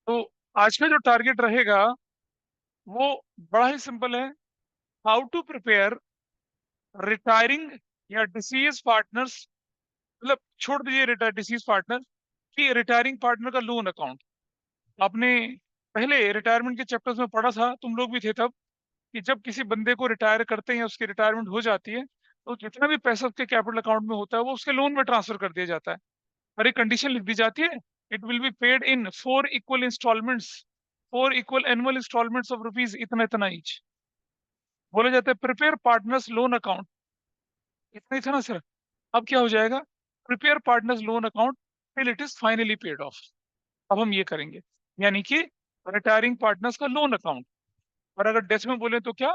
तो आज का जो टारगेट रहेगा वो बड़ा ही सिंपल है। हाउ टू प्रिपेयर रिटायरिंग या डिसीज पार्टनर्स, मतलब छोड़ दीजिए रिटायर डिसीज पार्टनर कि रिटायरिंग पार्टनर का लोन अकाउंट। आपने पहले रिटायरमेंट के चैप्टर्स में पढ़ा था, तुम लोग भी थे तब, कि जब किसी बंदे को रिटायर करते हैं या उसकी रिटायरमेंट हो जाती है तो जितना भी पैसा उसके कैपिटल अकाउंट में होता है वो उसके लोन में ट्रांसफर कर दिया जाता है। और एक कंडीशन लिख दी जाती है, it will be paid in 4 equal installments, 4 equal annual installments of rupees इतना इतना ईच। बोला जाता है प्रिपेयर पार्टनर्स लोन अकाउंट, इतना ही था ना सर। अब क्या हो जाएगा, prepare partners loan account till it is finally paid of. अब हम ये करेंगे, यानी कि रिटायरिंग पार्टनर्स का लोन अकाउंट। और अगर डेथ में बोले तो क्या,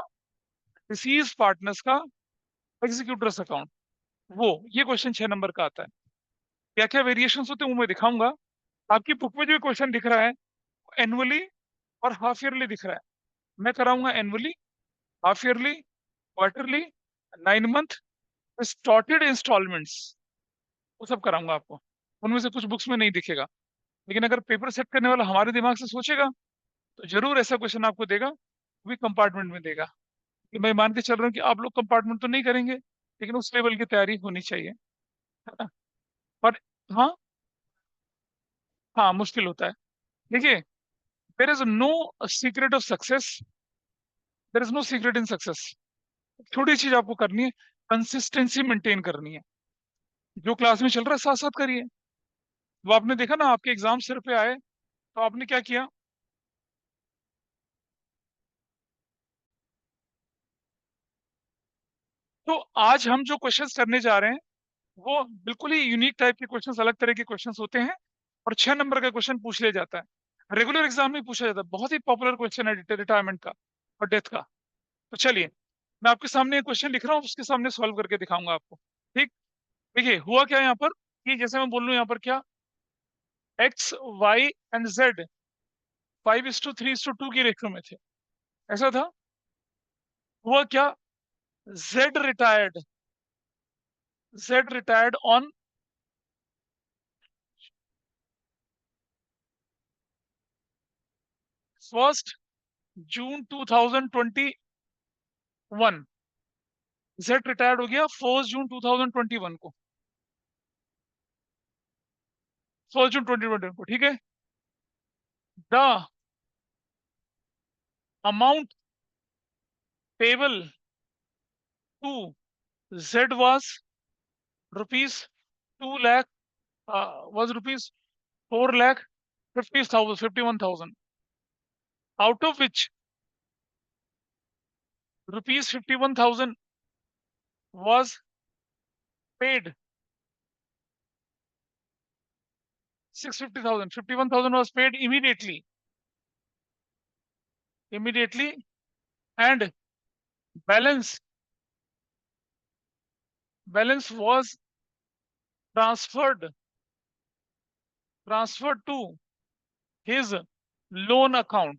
डिसीज पार्टनर्स का एग्जीक्यूटर्स अकाउंट। वो ये क्वेश्चन 6 नंबर का आता है। क्या क्या वेरिएशन होते हैं वो मैं दिखाऊंगा। आपकी बुक में जो क्वेश्चन दिख रहा है एनुअली और हाफ ईयरली दिख रहा है। मैं कराऊंगा annually, half yearly, quarterly, 9 month, distorted installments, वो सब कराऊंगा आपको। उनमें से कुछ बुक्स में नहीं दिखेगा, लेकिन अगर पेपर सेट करने वाला हमारे दिमाग से सोचेगा तो जरूर ऐसा क्वेश्चन आपको देगा, वो भी कंपार्टमेंट में देगा। कि मैं मान के चल रहा हूँ कि आप लोग कंपार्टमेंट तो नहीं करेंगे, लेकिन उस लेवल की तैयारी होनी चाहिए, है ना। पर हाँ, हाँ मुश्किल होता है। देखिए, there is no secret of success, there is no secret in success. छोटी चीज आपको करनी है, कंसिस्टेंसी मेंटेन करनी है। जो क्लास में चल रहा है साथ साथ करिए। वो आपने देखा ना, आपके एग्जाम सिर पे आए तो आपने क्या किया। तो आज हम जो क्वेश्चंस करने जा रहे हैं वो बिल्कुल ही यूनिक टाइप के क्वेश्चंस, अलग तरह के क्वेश्चंस होते हैं। और 6 नंबर का क्वेश्चन पूछ लिया जाता है, रेगुलर एग्जाम में पूछा जाता है। बहुत ही पॉपुलर क्वेश्चन है रिटायरमेंट का और डेथ का। तो चलिए, मैं आपके सामने एक क्वेश्चन लिख रहा हूँ, उसके सामने सॉल्व करके दिखाऊंगा आपको। ठीक। देखिए हुआ क्या यहाँ पर, कि जैसे मैं बोल रहा हूँ यहाँ पर क्या, एक्स, वाई एंड जेड 5:3:2 की रेखियो में थे, ऐसा था। हुआ क्या, Z retired, Z retired on 1 June 2021। Z retired हो गया 1 जून 2021 को, 1 जून 2021 को, ठीक है। The amount payable to Z was rupees 2 lakh, was rupees 4 lakh 51,000, out of which rupees 51,000 was paid, 650,000, 51,000 was paid immediately, and balance balance was transferred transferred to his loan account,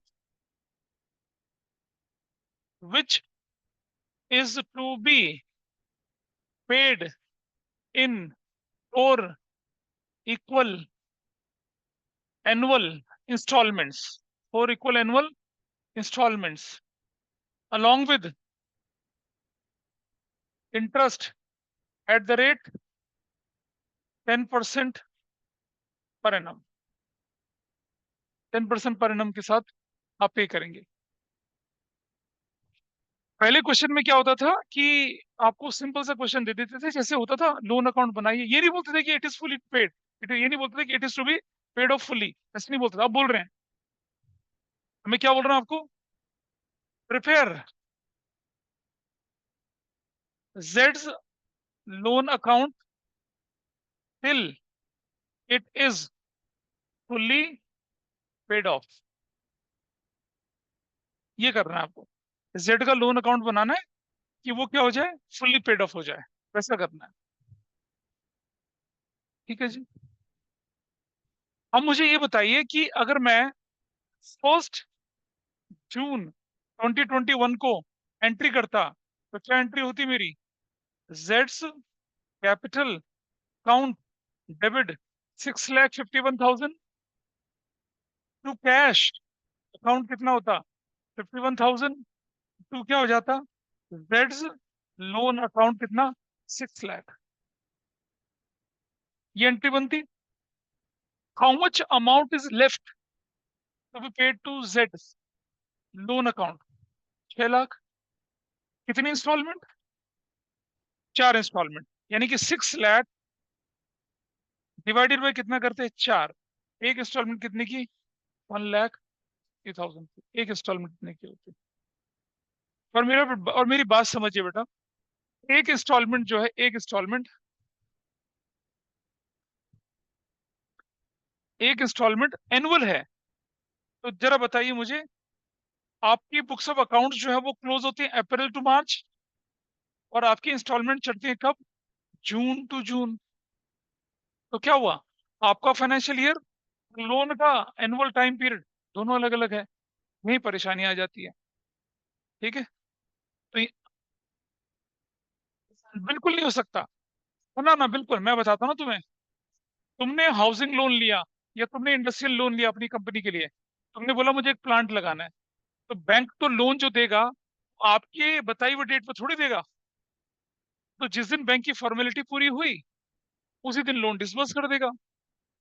which is to be paid in 4 equal annual installments, 4 equal annual installments, along with interest at the rate 10% per annum, 10% per annum के साथ आप पे करेंगे। पहले question में क्या होता था कि आपको सिंपल सा क्वेश्चन दे देते थे, जैसे होता था लोन अकाउंट बनाइए, ये नहीं बोलते थे कि it is fully paid, it ये नहीं बोलते थे कि it is to be paid off fully, ऐसे नहीं बोलते थे। आप बोल रहे हैं, मैं क्या बोल रहा हूँ आपको, prepare Jades loan account till it is fully paid of. ये करना है आपको, जेड का लोन अकाउंट बनाना है कि वो क्या हो जाए, फुल्ली पेड ऑफ हो जाए, वैसा करना है। ठीक है जी। अब मुझे ये बताइए कि अगर मैं 1 जून 2021 को एंट्री करता तो क्या एंट्री होती मेरी, जेड्स capital account debit 6,51,000, to cash account कितना होता? 51,000। टू क्या हो जाता? जेड्स लोन अकाउंट कितना? 6 लाख। ये एंट्री बनती। How much amount is left to be paid to Z loan account? 6 lakh. कितनी इंस्टॉलमेंट? 4 इंस्टॉलमेंट। यानी कि 6 लाख डिवाइडेड बाय कितना करते हैं? 4। एक इंस्टॉलमेंट कितने की? 1,30,000 की। एक इंस्टॉलमेंट कितने की होती है? और मेरी बात समझिए बेटा। एक इंस्टॉलमेंट जो है, एक इंस्टॉलमेंट, एक इंस्टॉलमेंट एनुअल है। तो जरा बताइए मुझे, आपकी बुक्स ऑफ अकाउंट जो है वो क्लोज होती है अप्रैल टू मार्च, और आपकी इंस्टॉलमेंट चढ़ती है कब? जून टू जून। तो क्या हुआ? आपका फाइनेंशियल ईयर, लोन का एनुअल टाइम पीरियड, दोनों अलग अलग है। यही परेशानी आ जाती है। ठीक है। तो बिल्कुल नहीं हो सकता। ना ना, बिल्कुल मैं बताता हूँ ना तुम्हें। तुमने हाउसिंग लोन लिया या तुमने इंडस्ट्रियल लोन लिया अपनी कंपनी के लिए, तुमने बोला मुझे एक प्लांट लगाना है, तो बैंक तो लोन जो देगा आपके बताई हुई डेट पर थोड़ी देगा। तो जिस दिन बैंक की फॉर्मेलिटी पूरी हुई उसी दिन लोन डिसबर्स कर देगा।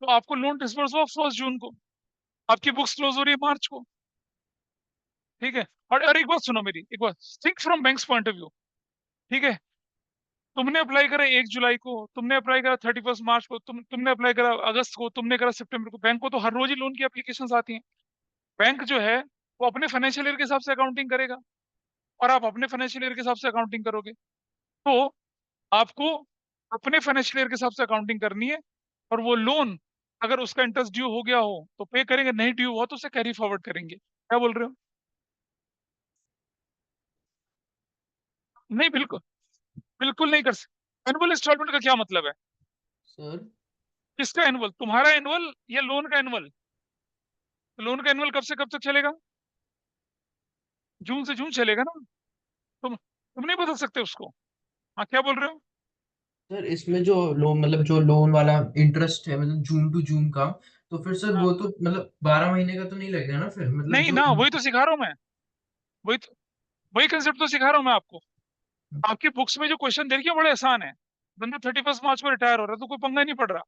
तो आपको लोन डिसबर्स हुआ 1 जून को, आपकी बुक्स क्लोज हो रही है मार्च को। ठीक है। और एक बात सुनो मेरी, एक बात, think from banks point of view. ठीक है। तुमने अप्लाई करा 1 जुलाई को, तुमने अप्लाई करा 31 मार्च को, तुमने अप्लाई करा अगस्त को, तुमने करा सितंबर को। बैंक को तो हर रोज ही लोन की एप्लीकेशन आती हैं। बैंक जो है वो अपने फाइनेंशियल ईयर के हिसाब से अकाउंटिंग करेगा, और आप अपने फाइनेंशियल ईयर के हिसाब से अकाउंटिंग करोगे। तो आपको अपने फाइनेंशियल ईयर के हिसाब से अकाउंटिंग करनी है। और वो लोन अगर उसका इंटरेस्ट ड्यू हो गया हो तो पे करेंगे, नहीं ड्यू हुआ तो उसे कैरी फॉरवर्ड करेंगे। क्या बोल रहे हो? नहीं, बिल्कुल बिल्कुल नहीं कर सकते। एनुअल इंस्टॉलमेंट का क्या मतलब है? सर। किसका एनुअल? तुम्हारा एनुअल या लोन का एनुअल? लोन का एनुअल कब से कब तक चलेगा? जून से जून चलेगा ना। तुम नहीं बदल सकते उसको। हाँ, क्या बोल रहे हो? सर इसमें जो लोन मतलब जो लोन वाला इंटरेस्ट है मतलब जून टू जून का, तो फिर सर हाँ। वो तो मतलब 12 महीने का तो नहीं लगेगा ना फिर मतलब नहीं जो। ना, वही तो सिखा रहा हूँ मैं। वही कंसेप्ट तो सिखा रहा हूँ मैं आपको। आपकी बुक्स में जो क्वेश्चन दे रखी है बड़े आसान है। बंदा 31 मार्च को रिटायर हो रहा है तो कोई पंगा नहीं पड़ रहा।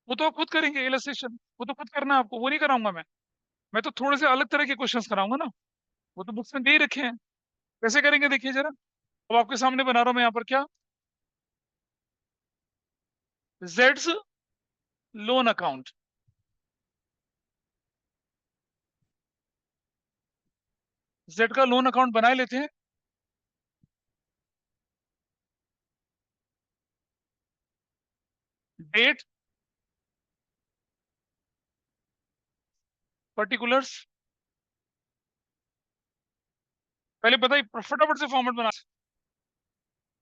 वो तो आप खुद करेंगे इलस्ट्रेशन, वो तो खुद करना है आपको, वो नहीं कराऊंगा मैं। मैं तो थोड़े से अलग तरह के क्वेश्चंस कराऊंगा ना। वो तो बुक्स में दे ही रखे हैं। कैसे करेंगे देखिए जरा। अब आपके सामने बना रहा हूं मैं यहाँ पर क्या, जेड्स लोन अकाउंट। जेड का लोन अकाउंट बना लेते हैं। डेट, पर्टिकुलर्स, पहले बताइए, फटाफट से फॉर्मेट बना।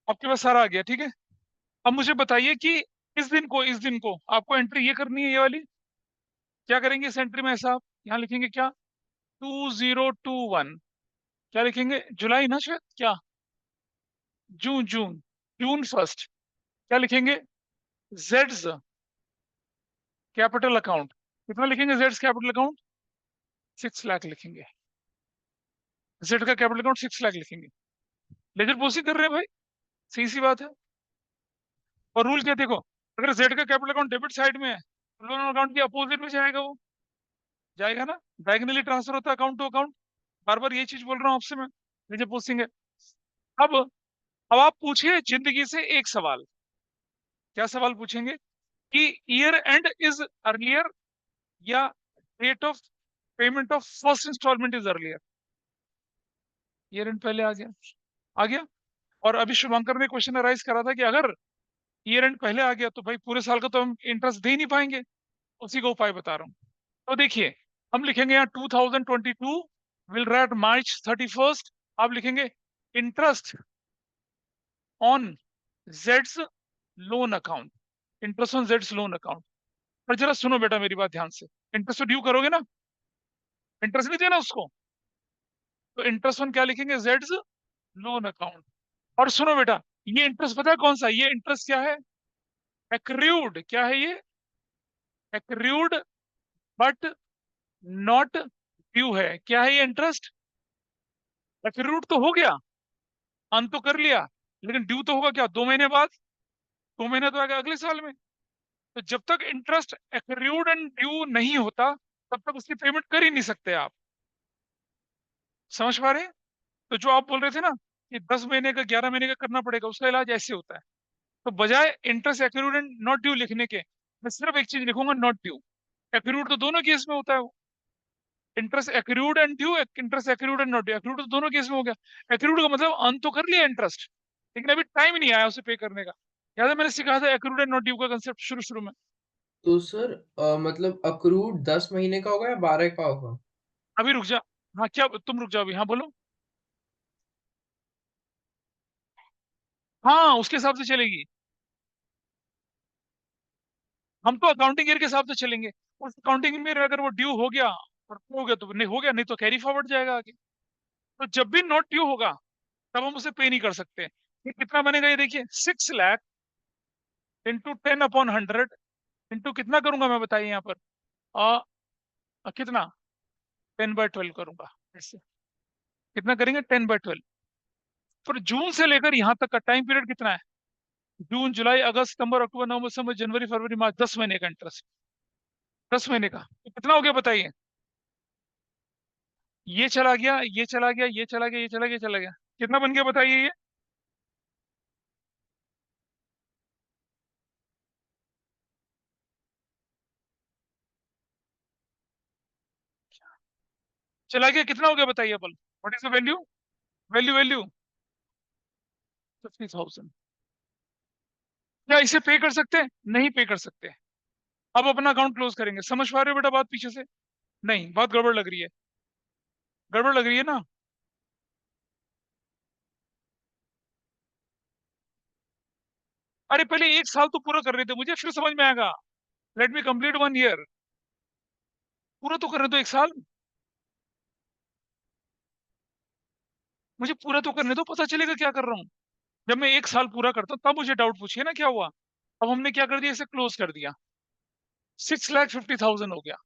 आपके पास सारा आ गया, ठीक है। अब मुझे बताइए कि इस दिन को आपको एंट्री ये करनी है, ये वाली। क्या करेंगे इस एंट्री में? ऐसा आप यहाँ लिखेंगे क्या? 2021। क्या लिखेंगे? जुलाई ना शायद, क्या? June June. June first. क्या लिखेंगे? जेड्स कैपिटल अकाउंट। कितना लिखेंगे जेड्स कैपिटल अकाउंट? 6 लाख लिखेंगे। जेड का कैपिटल अकाउंट 6 लाख लिखेंगे। लेजर पोस्टिंग कर रहे हैं भाई, सही सी बात है। और रूल क्या देखो, अगर जेड का कैपिटल अकाउंट डेबिट साइड में है तो लोन अकाउंट के अपोजिट में जाएगा, वो जाएगा ना। डायगनली ट्रांसफर होता है अकाउंट टू अकाउंट। बार बार यही चीज बोल रहा हूँ आपसे मैं। लेजर पोस्टिंग है। अब अब आप पूछिए जिंदगी से एक सवाल। क्या सवाल पूछेंगे? कि ईयर एंड इज अर्लियर, या date of payment of first installment is earlier? Year end पहले आ गया, आ गया। और अभी शुभंकर ने क्वेश्चन अराइज करा था कि अगर ईयर एंड पहले आ गया तो भाई पूरे साल का तो हम इंटरेस्ट दे ही नहीं पाएंगे। उसी का उपाय बता रहा हूँ। तो देखिए, हम लिखेंगे यहाँ 2022 विल राइट March 31st। आप लिखेंगे इंटरेस्ट ऑन जेड्स लोन अकाउंट। इंटरेस्ट ऑन जेड्स लोन अकाउंट। पर जरा सुनो बेटा मेरी बात ध्यान से। इंटरेस्ट तो ड्यू करोगे ना, इंटरेस्ट नहीं देना उसको। तो इंटरेस्ट ऑन क्या लिखेंगे? Jades loan account. और सुनो बेटा, ये इंटरेस्ट पता है कौन सा? ये इंटरेस्ट क्या है? एक्रूड। क्या है ये? एक्रूड बट नॉट ड्यू है। क्या है ये इंटरेस्ट? एक्रूड तो हो गया, अन तो कर लिया, लेकिन ड्यू तो होगा क्या 2 महीने बाद? 2 महीने तो आएगा अगले साल में। तो जब तक इंटरेस्ट एक्रूड एंड ड्यू नहीं होता, तब तक उसकी पेमेंट कर ही नहीं सकते आप। समझ पा रहे हैं? तो जो आप बोल रहे थे ना कि 10 महीने का 11 महीने का करना पड़ेगा, उसका इलाज ऐसे होता है। तो बजाय interest accrued and not due लिखने के, मैं सिर्फ एक चीज लिखूंगा, नॉट ड्यू। एक्रूड तो दोनों केस में होता है वो। Interest accrued and due, interest accrued and not due, accrued तो दोनों केस में हो गया। एक्रूड का मतलब अर्न तो कर लिया इंटरेस्ट, लेकिन अभी टाइम ही नहीं आया उसे पे करने का। याद है मैंने सिखाया था एक्रूड एंड नॉट ड्यू का कंसेप्ट शुरू शुरू में। तो सर मतलब अक्रूड 10 महीने का होगा या 12 का होगा? अभी रुक जा। हाँ क्या, तुम रुक जाओ अभी, हाँ बोलो। हाँ उसके हिसाब से चलेगी। हम तो अकाउंटिंग ईयर के हिसाब से चलेंगे। उस अकाउंटिंग ईयर अगर वो ड्यू हो गया और हो गया तो नहीं, हो गया, नहीं तो कैरी फॉरवर्ड जाएगा आगे। तो जब भी नॉट ड्यू होगा, तब हम उसे पे नहीं कर सकते। ये कितना बनेगा ये देखिए, 6 लाख इंटू 10/100 इंटू कितना करूंगा मैं बताइए यहाँ पर। कितना, 10/12 करूंगा ऐसे। कितना करेंगे, 10/12। पर जून से लेकर यहाँ तक का टाइम पीरियड कितना है? जून जुलाई अगस्त सितंबर अक्टूबर नवंबर दिसंबर जनवरी फरवरी मार्च, 10 महीने का इंटरेस्ट। 10 महीने का तो कितना हो गया बताइए। ये चला गया, ये चला गया, ये चला गया, ये चला गया, ये चला गया। कितना बन गया बताइए ये? चला गया, कितना हो गया बताइए अपन। What is the value? Value value 50,000। क्या इसे पे कर सकते हैं? नहीं पे कर सकते। अब अपना अकाउंट क्लोज करेंगे। समझ पा रहे हो बेटा बात पीछे से? नहीं, बात गड़बड़ लग रही है। गड़बड़ लग रही है ना? अरे पहले 1 साल तो पूरा कर रहे थे, मुझे फिर समझ में आएगा। Let me complete 1 year. पूरा तो करने दो 1 साल। मुझे पूरा तो करने दो, पता चलेगा क्या कर रहा हूँ। जब मैं 1 साल पूरा करता हूँ तब मुझे डाउट पूछिए ना क्या हुआ। अब हमने क्या कर दिया, इसे क्लोज कर दिया। 6,50,000 हो गया।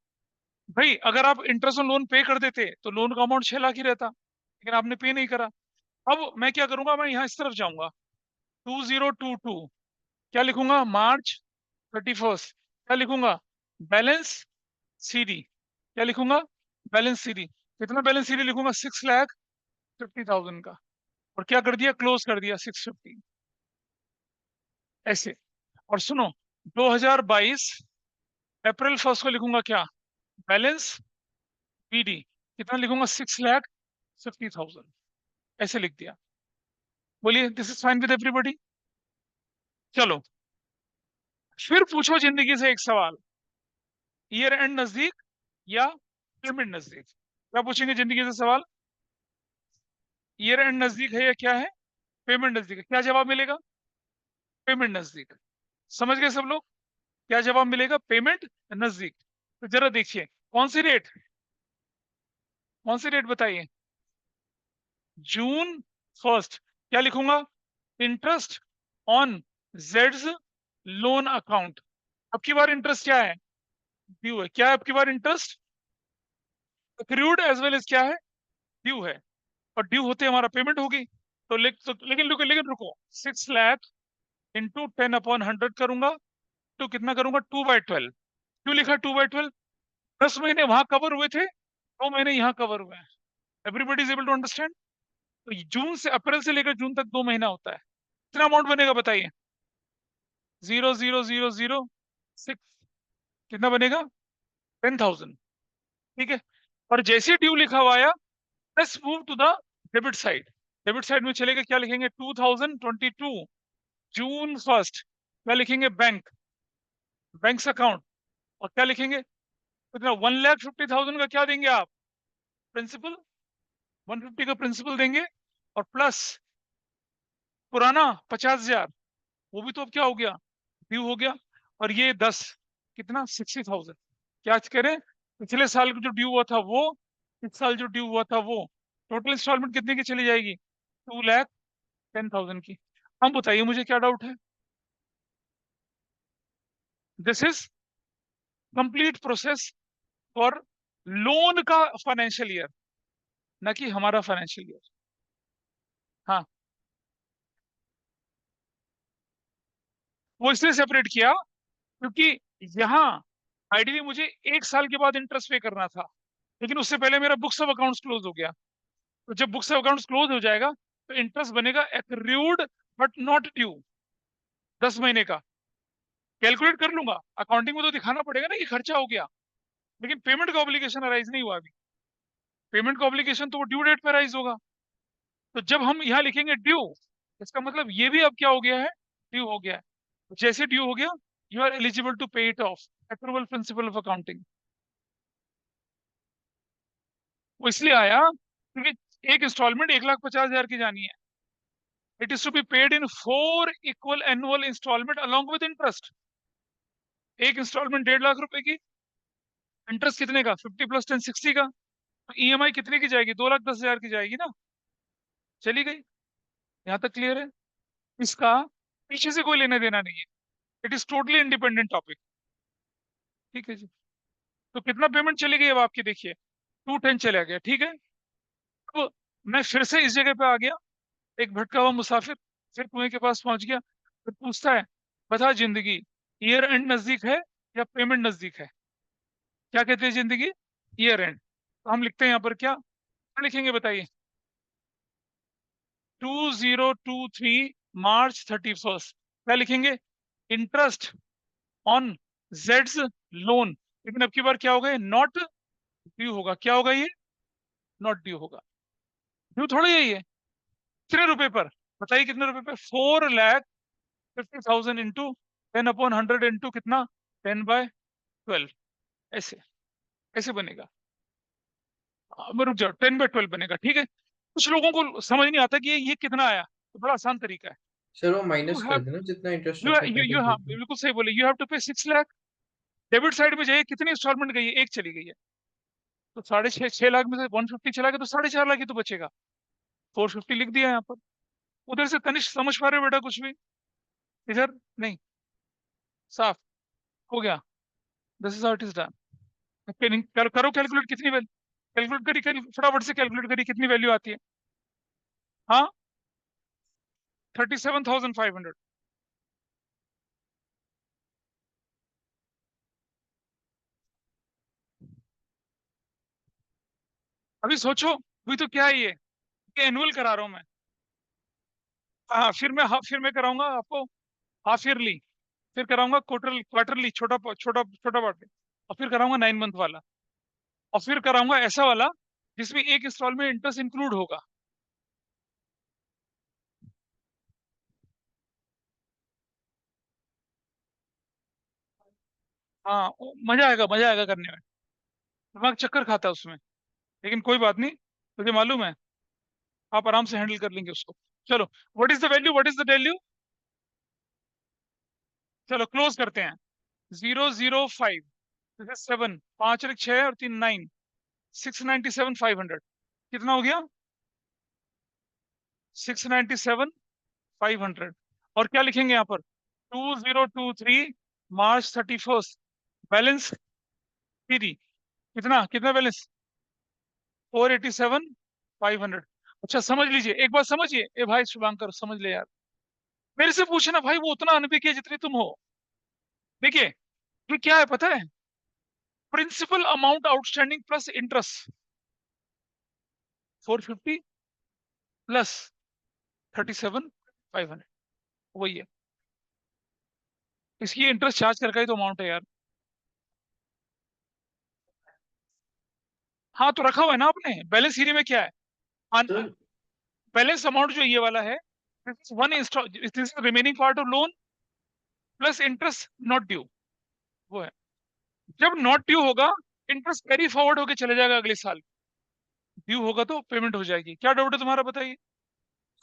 भाई अगर आप इंटरेस्ट ऑन लोन पे कर देते तो लोन का अमाउंट 6 लाख ही रहता, लेकिन आपने पे नहीं करा। अब मैं क्या करूंगा, मैं यहाँ इस तरफ जाऊंगा। 2022 क्या लिखूंगा, मार्च 31। क्या लिखूंगा, बैलेंस सीडी। क्या लिखूंगा, बैलेंस सीडी। कितना बैलेंस सीडी लिखूंगा, 6,50,000 का। और क्या कर दिया, क्लोज कर दिया 650 ऐसे। और सुनो, 2022 अप्रैल 1 को लिखूंगा क्या, बैलेंस बीडी। कितना लिखूंगा, 6,50,000 ऐसे लिख दिया। बोलिए this is fine with everybody. चलो फिर पूछो जिंदगी से एक सवाल। ईयर एंड नजदीक या पेमेंट नजदीक? क्या पूछेंगे जिंदगी से सवाल? ईयर एंड नजदीक है या क्या है, पेमेंट नजदीक है? क्या जवाब मिलेगा, पेमेंट नजदीक। समझ गए सब लोग? क्या जवाब मिलेगा, पेमेंट नजदीक। तो जरा देखिए कौन सी डेट, कौन सी डेट बताइए। जून 1। क्या लिखूंगा, इंटरेस्ट ऑन जेड्स लोन अकाउंट। अब की बार इंटरेस्ट क्या है, ड्यू है। क्या है अब की बार interest, accrued as well as क्या है, ड्यू है। और ड्यू होते हमारा पेमेंट होगी। तो लेकिन रुको, 6 लाख इंटू 10/100 करूंगा। तो कितना करूंगा, 2/12। क्यों लिखा 2/12? 10 महीने वहां कवर हुए थे, 2 महीने यहाँ कवर हुए हैं। Everybody is able to understand? तो जून से अप्रैल से लेकर जून तक 2 महीना होता है। कितना अमाउंट बनेगा बताइए, 0,0,0,0,6। कितना बनेगा, 10,000। ठीक है। और जैसे ड्यू लिखा हुआ आया, let's move to the debit side. Debit side में चलेगा, क्या लिखेंगे, 2022 जून 1। क्या लिखेंगे, बैंक, बैंक्स अकाउंट। और क्या लिखेंगे, कितना, 1,50,000 का क्या देंगे आप, प्रिंसिपल। 150 का प्रिंसिपल देंगे, और प्लस पुराना 50,000, वो भी तो अब क्या हो गया, ड्यू हो गया। और ये 10, कितना, 60,000। क्या करें, पिछले साल जो ड्यू हुआ था वो, इस साल जो ड्यू हुआ था वो। टोटल इंस्टॉलमेंट कितने की चली जाएगी, 2,10,000 की। हम बताइए मुझे क्या डाउट है। This is complete process for loan का फाइनेंशियल ईयर, ना कि हमारा फाइनेंशियल ईयर। हाँ, वो इसलिए सेपरेट किया क्योंकि यहाँ आइडियली मुझे 1 साल के बाद इंटरेस्ट पे करना था, लेकिन उससे पहले मेरा बुक्स ऑफ अकाउंट्स क्लोज हो गया। तो जब बुक्स ऑफ अकाउंट्स क्लोज हो जाएगा तो इंटरेस्ट बनेगा एक्रूड बट नॉट ड्यू, 10 महीने का। कैलकुलेट कर लूंगा, अकाउंटिंग में तो दिखाना पड़ेगा ना कि खर्चा हो गया, लेकिन पेमेंट का ऑब्लिगेशन अराइज नहीं हुआ अभी। पेमेंट का ऑब्लिगेशन तो वो ड्यू डेट पे अराइज होगा। तो जब हम यहाँ लिखेंगे ड्यू, इसका मतलब ये भी अब क्या हो गया है, ड्यू हो गया है। जैसे ड्यू हो गया, यू आर एलिजिबल टू पे it of, approval principle of accounting. वो इसलिए आया क्योंकि एक इंस्टॉलमेंट 1,50,000 की जानी है। It is to be paid in 4 equal annual installment along with interest. एक इंस्टॉलमेंट 1.5 लाख रुपए की, इंटरेस्ट कितने का, 50 + 10 60 का। तो ईएमआई कितने की जाएगी, 2,10,000 की जाएगी ना। चली गई, यहाँ तक क्लियर है। इसका पीछे से कोई लेना देना नहीं है, it is totally independent topic. ठीक है जी। तो कितना पेमेंट चली गई अब आपकी, देखिए 210 चला गया, ठीक है। अब मैं फिर से इस जगह पे आ गया, एक भटका हुआ मुसाफिर फिर कुएं के पास पहुंच गया। फिर पूछता है, बता जिंदगी, ईयर एंड नजदीक है या पेमेंट नजदीक है? क्या कहते हैं जिंदगी, ईयर एंड। तो हम लिखते हैं यहाँ पर क्या, क्या लिखेंगे बताइए, 2023 मार्च 31। क्या लिखेंगे, इंटरेस्ट ऑन जेड्स लोन। लेकिन अब की बार क्या होगा, नॉट ड्यू होगा। क्या होगा ये, नॉट ड्यू होगा। ड्यू थोड़ा ही है ये। कितने रुपए पर, बताइए कितने रुपए पे, 4,50,000 इंटू 10/100 इंटू कितना, 10/12। ऐसे ऐसे बनेगा। रुक जाओ, 10/12 बनेगा, ठीक है। कुछ लोगों को समझ नहीं आता कि ये कितना आया, तो बड़ा आसान तरीका है। सर वो यू माइनस कर हैव देना जितना इंटरेस्ट यू रखा है यू हाँ, कैपिटल। बिल्कुल सही बोले, यू हैव टू पे 6 लाख। डेबिट साइड में जाइए, कितनी इंस्टॉलमेंट गई है, एक चली गई है। तो 6.5 लाख में से 150 चला गया, तो 4.5 लाख ही तो बचेगा। 450 लिख दिया यहाँ पर। उधर से तनिष्क समझ पा रहे हो बेटा कुछ भी, इधर नहीं, साफ हो गया। This is how it is done. करो कैलकुलेट, कितनी वैल्यू कैलकुलेट करी, फटाफट से कैलकुलेट करी, कितनी वैल्यू आती है। हाँ, 37,500। अभी सोचो, अभी तो क्या है ये एनुअल करा रहा हूं मैं। हाँ, फिर मैं कराऊंगा आपको हाफ ईयरली, फिर कराऊंगा क्वार्टरली, छोटा छोटा छोटा पार्ट, और फिर कराऊंगा 9 मंथ वाला, और फिर कराऊंगा ऐसा वाला जिसमें एक इंस्टॉलमेंट इंटरेस्ट इंक्लूड होगा। हाँ, मजा आएगा करने में, दिमाग चक्कर खाता है उसमें, लेकिन कोई बात नहीं, मुझे मालूम है आप आराम से हैंडल कर लेंगे उसको। चलो, what is the value, what is the value, चलो क्लोज करते हैं। 005, 7, 5 और 6 और 3 9, 697,500। कितना हो गया, 697,500। और क्या लिखेंगे यहाँ पर, 2023 मार्च 31, बैलेंस 3, कितना कितना बैलेंस, 487,500। अच्छा समझ लीजिए, एक बात समझिए, ए भाई शुभांकर समझ ले यार, मेरे से पूछना भाई, वो उतना अनभिज्ञ है जितने तुम हो। देखिए, ये क्या है पता है, principal amount outstanding plus interest, 450 plus 37,500, वही है। इसकी इंटरेस्ट चार्ज करके ही तो अमाउंट है यार। हाँ, तो रखा हुआ है ना आपने, बैलेंस शीट में क्या है, सर बैलेंस अमाउंट जो ये वाला है, this is remaining part of loan plus interest not due, वो है। जब नॉट ड्यू होगा, इंटरेस्ट कैरी फॉरवर्ड होके चले जाएगा अगले साल, ड्यू होगा तो पेमेंट हो जाएगी। क्या डाउट है तुम्हारा, बताइए,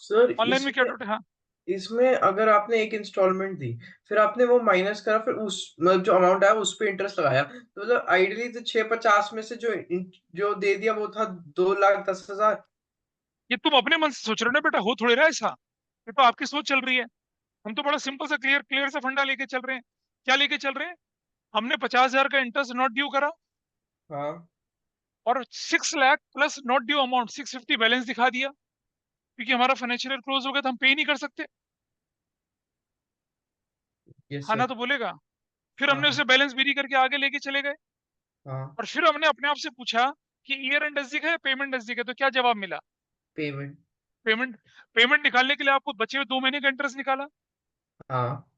सर ऑनलाइन में क्या इसमें डाउट है। हाँ, इसमें अगर आपने एक इंस्टॉलमेंट दी, फिर आपने वो माइनस करा, फिर उस मतलब जो अमाउंट आया उस पे इंटरेस्ट लगाया, तो मतलब आइडियली तो 650 में से जो दे दिया वो था 2,10,000। ये तुम अपने मन से सोच रहे हो ना बेटा, हो थोड़ी रहा है ऐसा, ये तो आपकी सोच चल रही है। हम तो बड़ा सिंपल सा क्लियर क्लियर सा फंडा लेके चल रहे हैं। क्या लेके चल रहे हैं, हमने 50,000 का इंटरेस्ट नॉट ड्यू करा, हाँ और 6 lakh plus not due amount 650 balance दिखा दिया, क्योंकि हमारा फाइनेंशियल ईयर क्लोज हो गया तो हम पे ही नहीं कर सकते। यस हाँ ना सर। तो बोलेगा। फिर हाँ हमने हाँ उसे बैलेंस भी करके आगे लेके चले गए, हाँ। और फिर हमने अपने आप से पूछा कि ईयर एंड नजदीक है, पेमेंट नजदीक है, तो क्या जवाब मिला? पेमेंट। पेमेंट। पेमेंट निकालने के लिए आपको बचे हुए 2 महीने का इंटरेस्ट निकाला, हाँ।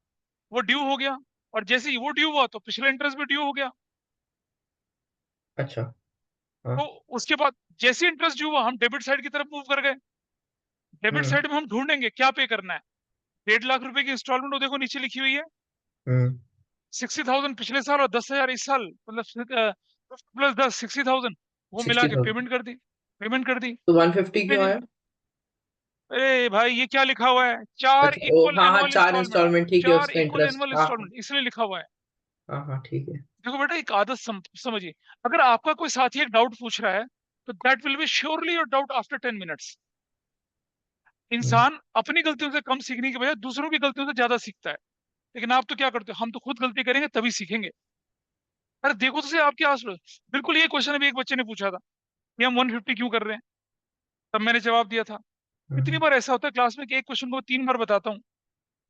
वो ड्यू हो गया, और जैसे ही वो ड्यू हुआ तो पिछला इंटरेस्ट भी ड्यू हो गया। अच्छा। हाँ। तो उसके बाद जैसे इंटरेस्ट ड्यू हुआ हम डेबिट साइड की तरफ मूव कर गए। डेबिट हम्म साइड में हम ढूंढेंगे क्या पे करना है। 1.5 लाख रुपए की इंस्टॉलमेंट वो देखो नीचे लिखी हुई है, हम्म। 60,000 पिछले साल और 10,000 इस साल, मतलब प्लस 10 60,000, वो मिला सिक्सटी के थाउजेंड पेमेंट कर दी। पेमेंट कर दी। तो 150 कितने क्यों दिन? आया? अरे भाई ये क्या लिखा हुआ है, चार अच्छा ओ इक्वल हाँ हाँ, एनुअल चार इंस्टॉलमेंट। इंस्टॉलमेंट ठीक है, चार उसका इक्वल इंटरेस्ट, एनुअल हाँ हाँ। इंस्टॉलमेंट इसलिए लिखा हुआ है। हाँ हाँ ठीक है। देखो बेटा एक आदत समझिए, अगर आपका कोई साथी एक डाउट पूछ रहा है तो that will be surely your doubt after 10 minutes. Hmm इंसान अपनी गलतियों से कम सीखने के बजाय दूसरों की गलतियों से ज्यादा सीखता है। लेकिन आप तो क्या करते हो, हम तो खुद गलती करेंगे तभी सीखेंगे। अरे देखो तो सही आपके आस पास, बिल्कुल ये क्वेश्चन अभी एक बच्चे ने पूछा था कि हम 150 क्यों कर रहे हैं, तब मैंने जवाब दिया था। कितनी हम्म बार ऐसा होता है क्लास में कि एक क्वेश्चन को 3 बार बताता हूँ,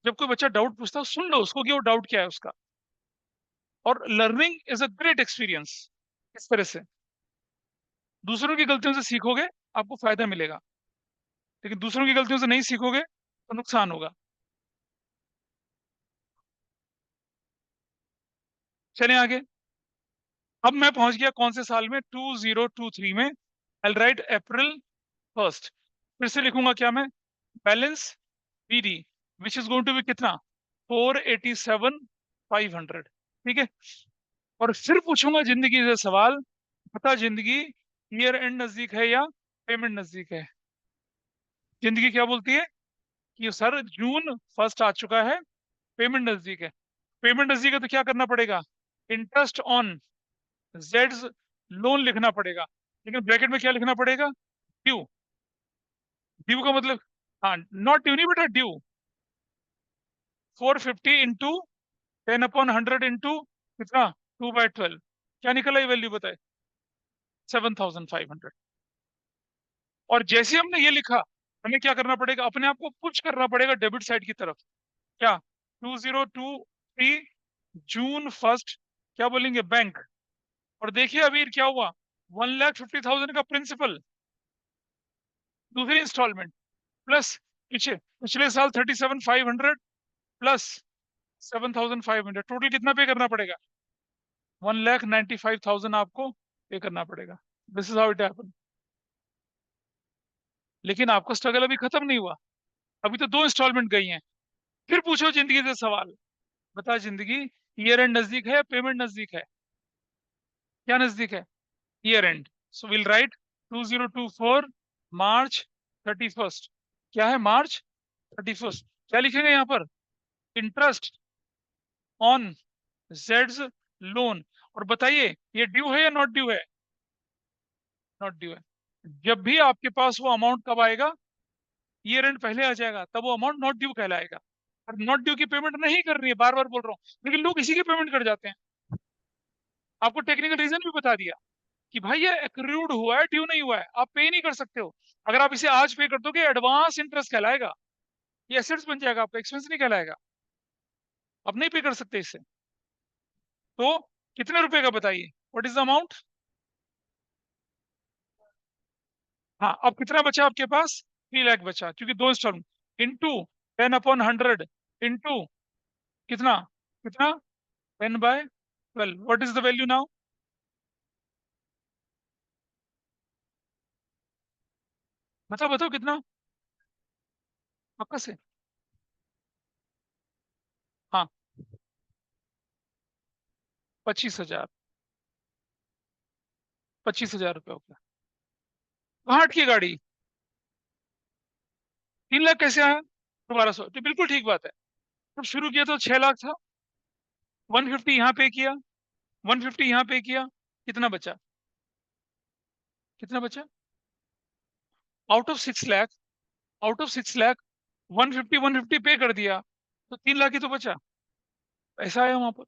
जब कोई बच्चा डाउट पूछता है सुन लो उसको कि वो डाउट क्या है उसका। और learning is a great experience. इस तरह से दूसरों की गलतियों से सीखोगे, आपको फायदा मिलेगा। लेकिन दूसरों की गलतियों से नहीं सीखोगे तो नुकसान होगा। चलें आगे। अब मैं पहुंच गया कौन से साल में, 2023 में। I write April 1st। फिर से लिखूंगा क्या मैं, balance BD, which is going to be कितना, 487,500। ठीक है। और फिर पूछूंगा जिंदगी से सवाल, बता जिंदगी, ईयर एंड नजदीक है या पेमेंट नजदीक है? जिंदगी क्या बोलती है कि सर जून 1 आ चुका है, पेमेंट नजदीक है। पेमेंट नजदीक है तो क्या करना पड़ेगा, इंटरेस्ट ऑन जेड्स लोन लिखना पड़ेगा। लेकिन ब्रैकेट में क्या लिखना पड़ेगा, ड्यू। ड्यू का मतलब, हाँ नॉट ड्यू नहीं बेटा, ड्यू। 450 इंटू 10/100 इंटू कितना, 2/12, क्या निकला ये वैल्यू बताए, 7,500। और जैसे हमने ये लिखा, हमें क्या करना पड़ेगा, अपने आप को पुश करना पड़ेगा डेबिट साइड की तरफ। क्या, 2023 जून 1, क्या बोलेंगे, बैंक। और देखिए अभी क्या हुआ, 1,50,000 का प्रिंसिपल, दूसरी इंस्टॉलमेंट, प्लस पिछले साल 37,500 प्लस 7,500, टोटल कितना पे करना पड़ेगा, 1,95,000 आपको पे करना पड़ेगा। This is how it happen. लेकिन आपका स्ट्रगल अभी खत्म नहीं हुआ, अभी तो 2 इंस्टॉलमेंट गई हैं। फिर पूछो जिंदगी से सवाल, बता जिंदगी, ईयर एंड नजदीक है, पेमेंट नजदीक है? क्या नजदीक है, year and. So will write 2024 March 31st। क्या है, March 31st। क्या लिखेंगे यहाँ पर, इंटरेस्ट ऑन जेड्स लोन। और बताइए ये ड्यू है या नॉट ड्यू है, नॉट ड्यू है। जब भी आपके पास वो अमाउंट कब आएगा, ईयर एंड पहले आ जाएगा, तब वो अमाउंट नॉट ड्यू कहलाएगा। और नॉट ड्यू की पेमेंट नहीं करनी है, बार बार बोल रहा हूँ, लेकिन लोग इसी की पेमेंट कर जाते हैं। आपको टेक्निकल रीजन भी बता दिया कि भाई ये एक्रूड हुआ है, ड्यू नहीं हुआ है, आप पे नहीं कर सकते हो। अगर आप इसे आज पे कर दोगे एडवांस इंटरेस्ट कहलाएगा, ये एसेट्स बन जाएगा, आपका एक्सपेंस नहीं कहलाएगा। आप नहीं पे कर सकते इसे। तो कितने रुपए का बताइए, व्हाट इज द अमाउंट। हाँ अब कितना बचा आपके पास, 3 लाख बचा, क्योंकि 2 इंस्टॉलमेंट, इंटू 10/100 इंटू कितना, कितना, 10/12, what is the value now. बताओ बताओ कितना, पक्का से। हाँ 25,000, 25,000 रुपये हो गया। कहाँ अटकी गाड़ी, 3 लाख कैसे आया, दोबारा सो, तो बिल्कुल ठीक बात है। जब शुरू किया तो 6 लाख था, 150 यहाँ पे किया, 150 यहाँ पे किया, कितना बचा, कितना बचा, out of 6 lakh, out of 6 lakh 150 पे कर दिया, तो 3 लाख ही तो बचा। ऐसा आया वहां पर,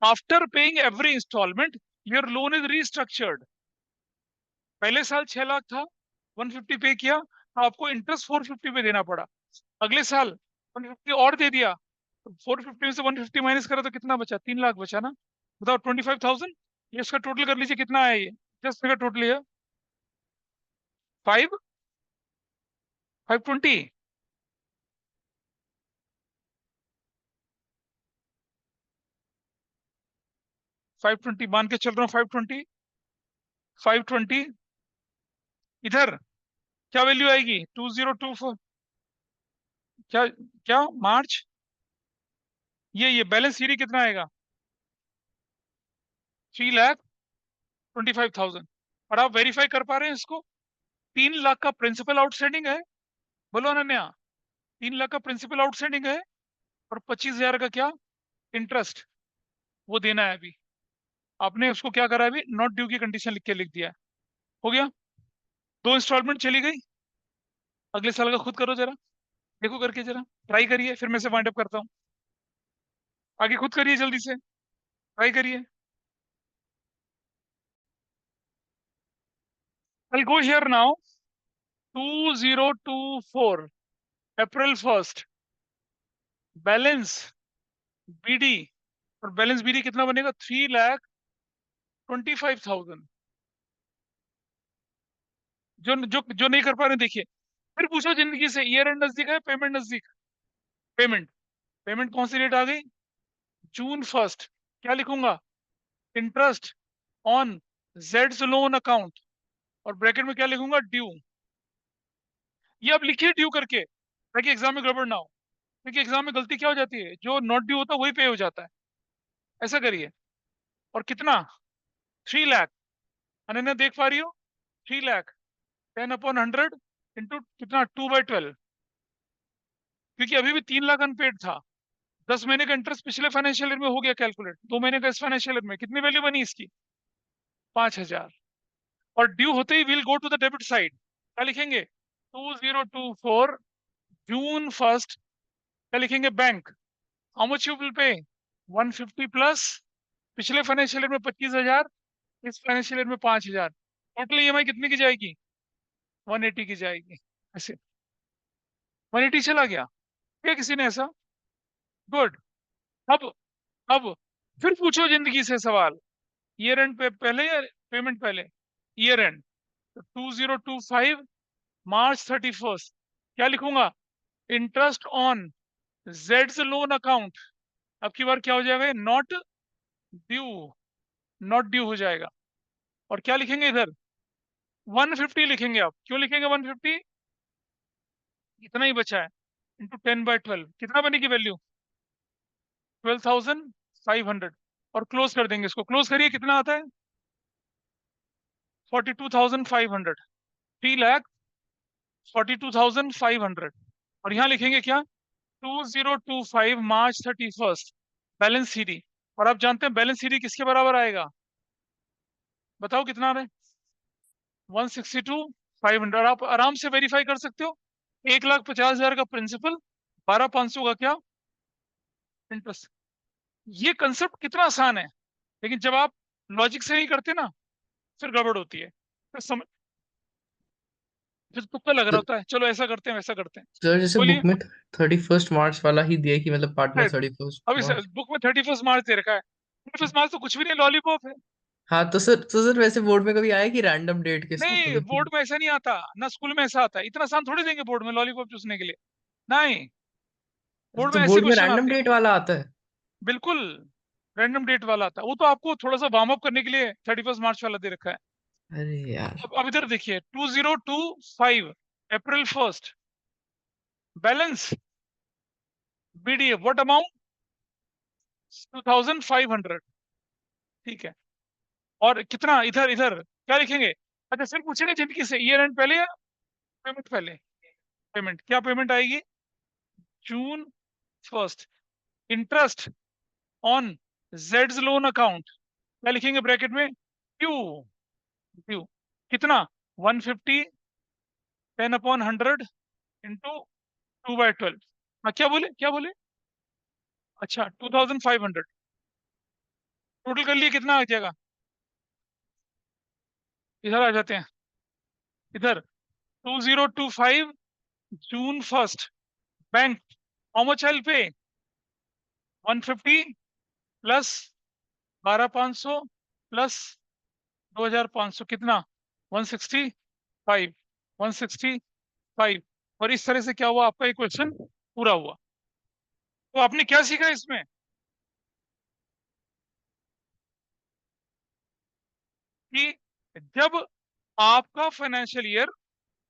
after paying every installment your loan is restructured. पहले साल 6 लाख था, 150 पे किया तो आपको इंटरेस्ट 450 पे देना पड़ा। अगले साल 150 और दे दिया, तो 450 में से 150 माइनस करा तो कितना बचा? 3 लाख बचा ना। बताओ 25,000। ये इसका टोटल कर लीजिए कितना है ये, जस्ट का टोटल है 5 520। 520 मान के चल रहा हूँ, 520 520। इधर क्या वैल्यू आएगी? 2024। क्या क्या मार्च, ये बैलेंस सीडी कितना आएगा? 3,25,000। और आप वेरीफाई कर पा रहे हैं इसको? 3 लाख का प्रिंसिपल आउटस्टैंडिंग है। बोलो अनन्या, 3 लाख का प्रिंसिपल आउटस्टैंडिंग है और 25,000 का क्या? इंटरेस्ट। वो देना है अभी। आपने उसको क्या करा है अभी? नॉट ड्यू की कंडीशन लिख के लिख दिया है। हो गया, 2 इंस्टॉलमेंट चली गई। अगले साल का खुद करो जरा, देखो करके जरा, ट्राई करिए, फिर मैं से वाइंड अप करता हूँ। आगे खुद करिए जल्दी से, ट्राई करिए। I'll go here now. 2024 April 1st, balance BD. और बैलेंस बीडी कितना बनेगा? 3,25,000। जो जो जो नहीं कर पा रहे देखिए। फिर पूछो जिंदगी से, ईयर एंड नजदीक है, पेमेंट नजदीक। पेमेंट, पेमेंट कौन सी डेट आ गई? June 1st। क्या लिखूंगा? इंटरेस्ट ऑन जेड्स लोन अकाउंट, और ब्रैकेट में क्या लिखूंगा? ड्यू। ये अब लिखिए ड्यू करके, ताकि एग्जाम में गड़बड़ ना हो। क्योंकि एग्जाम में गलती क्या हो जाती है, जो नॉट ड्यू होता है वही पे हो जाता है। ऐसा करिए। और कितना? 3 लाख। अनन्या देख पा रही हो? 3 लाख 10/100 इंटू कितना? 2/12। क्योंकि अभी भी 3 लाख अनपेड था। 10 महीने का इंटरेस्ट पिछले फाइनेंशियल ईयर में हो गया कैलकुलेट, 2 महीने का इस फाइनेंशियल ईयर में कितनी वैल्यू बनी इसकी? 5,000। और ड्यू होते ही will go to the debit side. क्या लिखेंगे? 2024 June 1st। क्या लिखेंगे? Bank. How much you will pay? 150 plus पिछले फाइनेंशियल ईयर में 25,000, इस फाइनेंशियल ईयर में 5,000। टोटल ईएमआई कितने की जाएगी? 180 की जाएगी। ऐसे 180 चला गया क्या किसी ने ऐसा? गुड। अब अब फिर पूछो जिंदगी से सवाल। ईयर एंड पे पहले या पेमेंट पहले? Year and. 2025 March 31st। क्या लिखूंगा? इंटरेस्ट ऑन जेड्स लोन अकाउंट। अब की बार क्या हो जाएगा? नॉट ड्यू, नॉट ड्यू हो जाएगा। और क्या लिखेंगे इधर? 150 लिखेंगे। आप क्यों लिखेंगे 150? इतना ही बचा है, इंटू 10/12 कितना बनेगी वैल्यू? 12,500। और क्लोज कर देंगे इसको, क्लोज करिए, कितना आता है? 42,500। 3,42,500। और यहाँ लिखेंगे क्या? 2025 March 31st, बैलेंस सीडी। और आप जानते हैं बैलेंस सीडी किसके बराबर आएगा? बताओ कितना आ रहा है? 162,500। आप आराम से वेरीफाई कर सकते हो। 1,50,000 का प्रिंसिपल, 12,500 का क्या? इंटरेस्ट। ये कंसेप्ट कितना आसान है, लेकिन जब आप लॉजिक से नहीं करते ना, फिर गड़बड़ होती है। फिर तुक्का लग रहा तो होता है, चलो ऐसा करते हैं वैसा करते हैं। सर जैसे बोलिए। बुक में 31st मार्च वाला ही दिया है कि मतलब पार्टनर शायद 31st मार्च। बुक में 31 मार्च दे रखा है। 31 मार्च तो कुछ भी नहीं, लॉलीपॉप है। हाँ तो सर वैसे बोर्ड में कभी आया कि रैंडम डेट के साथ नहीं, मतलब कि बोर्ड में ऐसा नहीं आता, ना स्कूल में ऐसा आता है। इतना आसान थोड़ी देंगे बोर्ड में लॉलीपॉप चूसने के लिए। नहीं, बोर्ड तो में ऐसे बोर्ड में क्वेश्चन रैंडम आते हैं। डेट वाला आता है। बिल्कुल, रैंडम डेट वाला आता है। वो तो आपको थोड़ा सा वार्म अप करने के लिए 31 मार्च वाला दे रखा है। अरे यार। अब इधर देखिए, 2025 April 1st, balance BDA what amount? 2,500। ठीक है। और कितना इधर इधर क्या लिखेंगे? अच्छा, फिर पूछेंगे जिंदगी से, ईयर एंड पहले या पेमेंट पहले? पेमेंट। क्या पेमेंट आएगी? June 1st। इंटरेस्ट ऑन जेड्स लोन अकाउंट। क्या लिखेंगे ब्रैकेट में? ड्यू। ड्यू कितना? 150 10/100 इंटू 2/12। हाँ, क्या बोले क्या बोले? अच्छा, 2,500। टोटल कर लिए कितना आ जाएगा? इधर आ जाते हैं। इधर 2025 जून 1 बैंक, हाउ मच आई पे? 150 प्लस 12,500 प्लस 2,500, कितना? 165, 165। और इस तरह से क्या हुआ, आपका इक्वेशन पूरा हुआ। तो आपने क्या सीखा इसमें? कि जब आपका फाइनेंशियल ईयर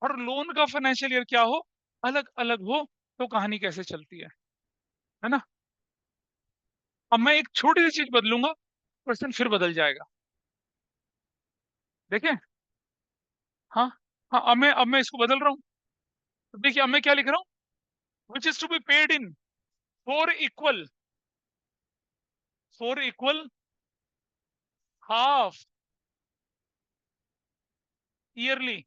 और लोन का फाइनेंशियल ईयर क्या हो, अलग अलग हो, तो कहानी कैसे चलती है ना? अब मैं एक छोटी सी चीज बदलूंगा, क्वेश्चन फिर बदल जाएगा। देखें। हाँ। हाँ, अब मैं इसको बदल रहा हूँ। तो देखिए, अब मैं क्या लिख रहा हूँ? Which is to be paid in four equal, four equal half yearly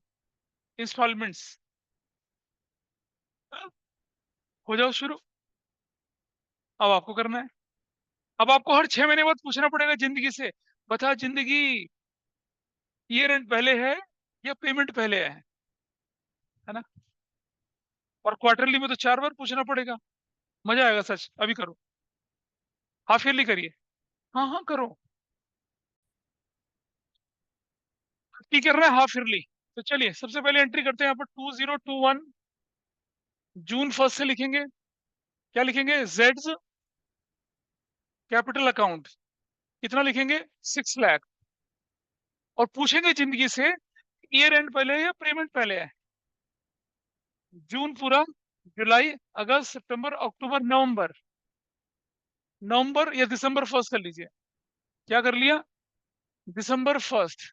installments. हो जाओ शुरू। अब आपको करना है। अब आपको हर 6 महीने बाद पूछना पड़ेगा जिंदगी से, बता जिंदगी, ईयर एंड पहले है या पेमेंट पहले है ना? और क्वार्टरली में तो 4 बार पूछना पड़ेगा। मजा आएगा सच। अभी करो, हाफ ईयरली करिए। हाँ हाँ करो। की कर रहा है हाफ ईयरली। तो चलिए सबसे पहले एंट्री करते हैं यहाँ पर 2021 जून 1 से लिखेंगे। क्या लिखेंगे? जेड्स कैपिटल अकाउंट, कितना लिखेंगे? 6 लाख। और पूछेंगे जिंदगी से, ईयर एंड पहले है या पेमेंट पहले है? जून पूरा, जुलाई, अगस्त, सितंबर, अक्टूबर, नवंबर। नवंबर या दिसंबर 1 कर लीजिए। क्या कर लिया? दिसंबर 1।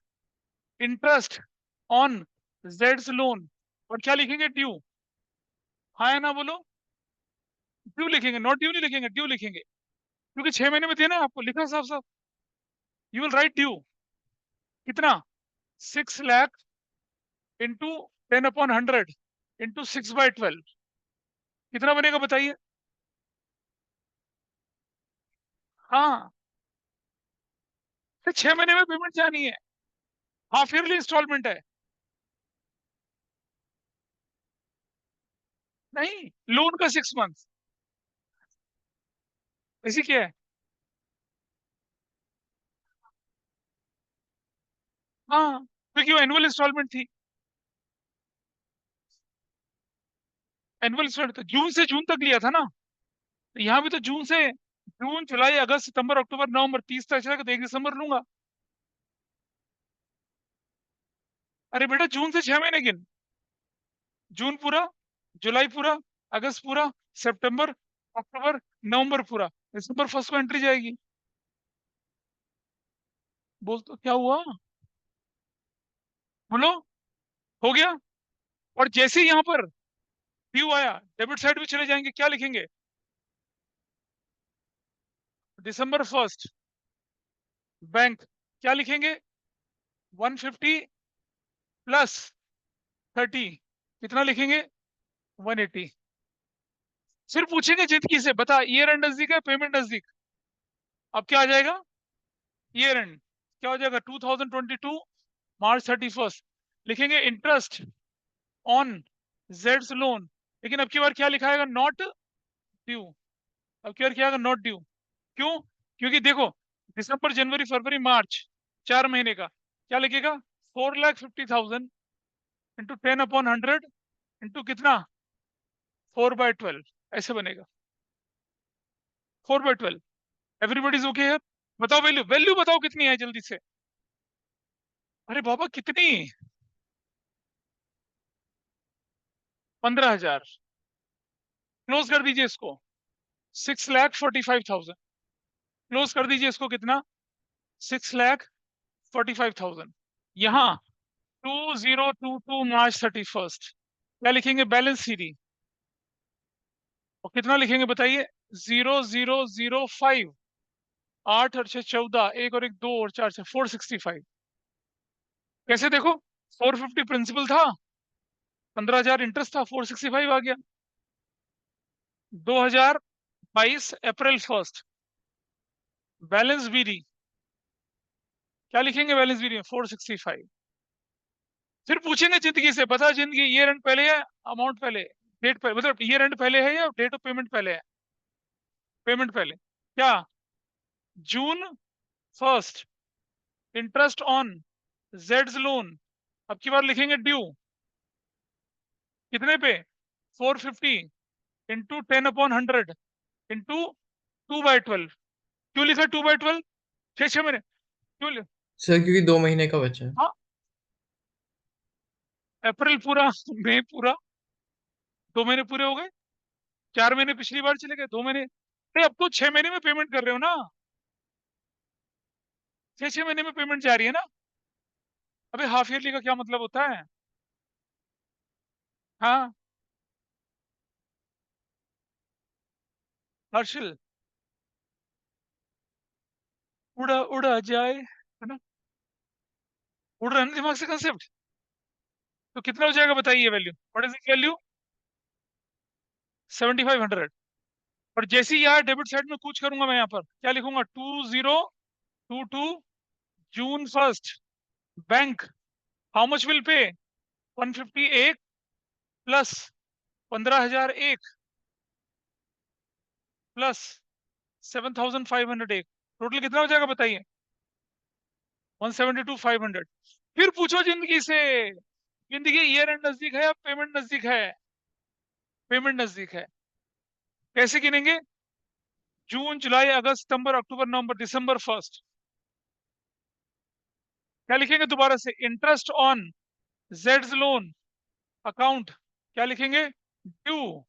इंटरेस्ट ऑन जेड्स लोन। और क्या लिखेंगे? ड्यू। हाँ या ना बोलो? ड्यू लिखेंगे, नॉट ड्यू नहीं लिखेंगे, ड्यू लिखेंगे, क्योंकि 6 महीने में देना है आपको, लिखा साफ साफ। You will write due. कितना? 6 लाख इंटू 10/100 इंटू 6/12, कितना बनेगा बताइए? हाँ, तो 6 महीने में पेमेंट जानी है, हाफ ईयरली इंस्टॉलमेंट है। नहीं, लोन का 6 मंथ, ऐसी क्या है? हाँ, क्योंकि वो एनुअल इंस्टॉलमेंट थी। एनुअल इंस्टॉलमेंट तो जून से जून तक लिया था ना, तो यहाँ भी तो जून से जून, जुलाई, अगस्त, सितंबर, अक्टूबर, नवंबर, 30 तक चलेगा तो 1 दिसंबर लूंगा। अरे बेटा, जून से 6 महीने गिन। जून पूरा, जुलाई पूरा, अगस्त पूरा, सितंबर, अक्टूबर, नवंबर पूरा, दिसंबर 1 को एंट्री जाएगी। बोल तो क्या हुआ? बोलो। हो गया। और जैसे ही यहाँ पर ड्यू आया, डेबिट साइड भी चले जाएंगे, क्या लिखेंगे? दिसंबर 1 बैंक, क्या लिखेंगे? 150 प्लस 30, कितना लिखेंगे? 180। फिर पूछेंगे जिंदगी से, बता ईयर एंड नजदीक है, पेमेंट नजदीक। अब क्या आ जाएगा? ईयर एंड क्या हो जाएगा? 2022 मार्च 31 लिखेंगे। इंटरेस्ट ऑन जेड्स लोन, लेकिन अब की बार क्या लिखाएगा? Not due. अब की बार क्या आएगा? Not due. क्यों? क्योंकि देखो, दिसंबर, जनवरी, फरवरी, मार्च, 4 महीने का, क्या लिखेगा? 4,50,000 इंटू 10/100 इंटू कितना? 4/12, ऐसे बनेगा। 4/12। एवरीबडी इज ओके है? बताओ वैल्यू, वैल्यू बताओ कितनी है जल्दी से। अरे बाबा कितनी? 15,000। क्लोज कर दीजिए इसको। 6,45,000। क्लोज कर दीजिए इसको। कितना? 6,45,000। यहाँ 2022 मार्च 31 क्या लिखेंगे? Balance CD. और कितना लिखेंगे बताइए? 0,005। 8 और 6 14, एक और एक 2 और 4 6, 465। कैसे देखो? 450 प्रिंसिपल था, 15,000 इंटरेस्ट था, 465 आ गया। 2022 अप्रैल 1 बैलेंस बीडी, क्या लिखेंगे बैलेंस बीडी में? 465। फिर पूछेंगे जिंदगी से, बता जिंदगी, ईयर एंड पहले है, अमाउंट पहले, डेट पहले, मतलब ईयर एंड पहले है या डेट ऑफ पेमेंट पहले है? पेमेंट पहले क्या? जून 1 इंटरेस्ट ऑन जेड्स लोन, अब की बार लिखेंगे ड्यू कितने पे? 450 इंटू 10/100 इंटू 2/12। क्यों लिखा 2/12? 6 6 महीने क्यों सर क्योंकि 2 महीने का बचा है। हाँ, अप्रैल पूरा, मई पूरा, 2 महीने पूरे हो गए, 4 महीने पिछली बार चले गए, 2 महीने, अरे अब तो 6 महीने में पेमेंट कर रहे हो ना, 6 6 महीने में पेमेंट जा रही है ना। अबे हाफ ईयरली का क्या मतलब होता है? हाँ हर्षिल, उड़ा उड़ा जाए, है ना, उड़ रहा है ना दिमाग से कंसेप्ट। तो कितना हो जाएगा बताइए value, what is the value? 7500। और जैसे ही यार डेबिट साइड में कुछ करूंगा मैं यहाँ पर क्या लिखूंगा? 2022 जून 1 bank, how much will pay? 150 एक प्लस 15,000 एक प्लस 7,500 एक, टोटल कितना हो जाएगा बताइए? 172,500। फिर पूछो जिंदगी से, जिंदगी ईयर एंड नजदीक है या पेमेंट नजदीक है? पेमेंट नजदीक है। कैसे गिनेंगे? जून जुलाई अगस्त सितंबर अक्टूबर नवंबर दिसंबर 1। क्या लिखेंगे दोबारा से? इंटरेस्ट ऑन जेड्स लोन अकाउंट, क्या लिखेंगे? ड्यू।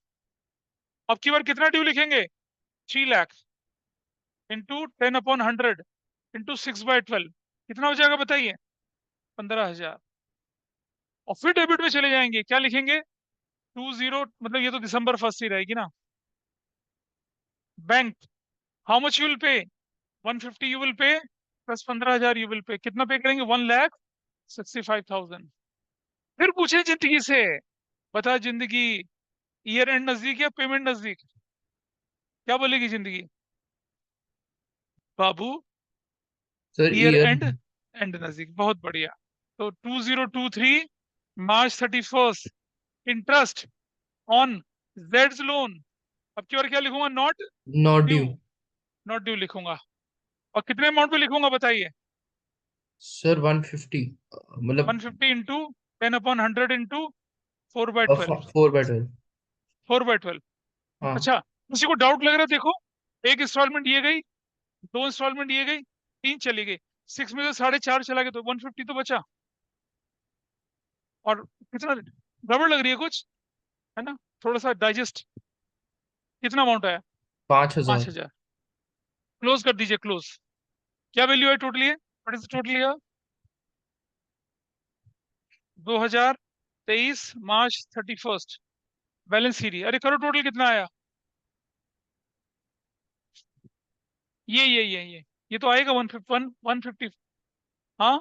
अब की बार कितना ड्यू लिखेंगे? 3 लाख इंटू 10/100 इंटू 6/12, कितना हो जाएगा बताइए? 15,000। और फिर डेबिट में चले जाएंगे, क्या लिखेंगे? 20, मतलब ये तो दिसंबर 1 ही रहेगी ना। Bank, how much you will pay? 150 you will पे प्लस 15,000 यू विल पे, कितना पे करेंगे? 1,65,000। फिर पूछे जिंदगी से, बता जिंदगी, ईयर एंड नजदीक या पेमेंट नजदीक? क्या बोलेगी जिंदगी? बाबू, sir year year. End, end नजदीक, बहुत बढ़िया। तो 2023 मार्च 31 इंटरेस्ट ऑन जेड्स लोन, अब की बार क्या लिखूंगा? Not not due, due. Not due लिखूंगा। और कितने अमाउंट पे लिखूंगा बताइए? सर 150, मतलब 150 इंटू 10/100 इंटू 4/12, 4/12। 4/12। हाँ। अच्छा, किसी को डाउट लग रहा है देखो, एक इंस्टॉलमेंट ये गई, दो इंस्टॉलमेंट ये गई, तीन चली गई, 6 में से 4.5 चला गया, तो 150 तो बचा। और कितना गड़बड़ लग रही है कुछ, है ना, थोड़ा सा डाइजेस्ट। कितना अमाउंट आया? 5,000। 5,000। क्लोज कर दीजिए, क्लोज। क्या वैल्यू है टोटली है? व्हाट इज टोटली है? 2023 मार्च 31 बैलेंस सीरी, अरे करो टोटल कितना आया? ये तो आएगा 150। हाँ,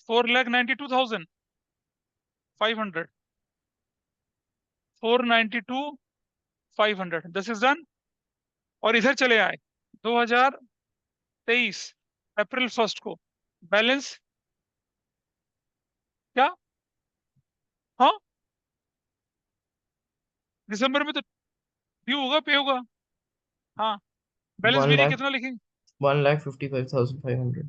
4,92,500, 492,500, दिस इज डन। और इधर चले आए 2023 अप्रैल 1 को बैलेंस क्या? हाँ, दिसंबर में तो ड्यू होगा, पे होगा। हाँ, बैलेंस वन भी लाख कितना लिखेंगे? 1,55,500।